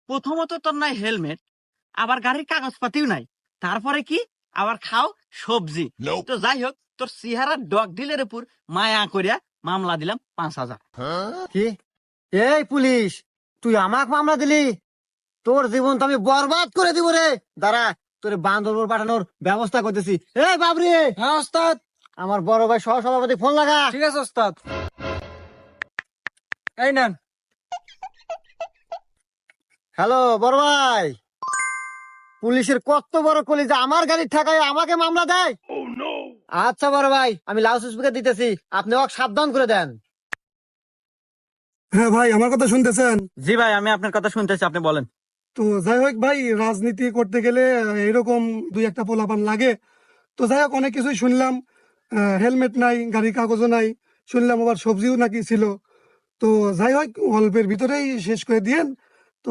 প্রথমত তোর নাই হেলমেট, আবার গাড়ির কাগজপাতিও নাই, তারপরে কি আবার খাও সবজি। তো যাই হোক, তোর চেহারা ডগ ডিলের উপর মায়া করিয়া মামলা দিলাম 5,000। কি? এই পুলিশ, তুই আমাকে মামলা দিলি? তোর জীবন তো আমি বরবাদ করে দিব রে। দাঁড়া, তোর বান্দরবন পাঠানোর ব্যবস্থা করতেছি। এই বাবরি, হ্যাঁ ওস্তাদ। আমার বড় ভাই সহ সভাপতি ফোন লাগা। ঠিক আছে ওস্তাদ। এই নেন। হ্যালো বড় ভাই, পুলিশের কত বড় কলিজা, আমার গাড়ির ঠেকায় আমাকে মামলা দেয়। আচ্ছা বড় ভাই, আমি লাউড স্পিকার দিতেছি, আপনি ওকে সাবধান করে দেন। হ্যাঁ ভাই, আমার কথা শুনতেছেন? জি ভাই, আমি আপনার কথা শুনতেছি, আপনি বলেন। তো যাই হোক ভাই, রাজনীতি করতে গেলে এরকম দুই একটা পোলাপান লাগে। তো যাই হোক, অনেক কিছুই শুনলাম। হেলমেট নাই, গাড়ির কাগজও নাই, শুনলাম আবার সবজিও নাকি ছিল। তো যাই হোক, অল্পের ভিতরেই শেষ করে দিয়েন। তো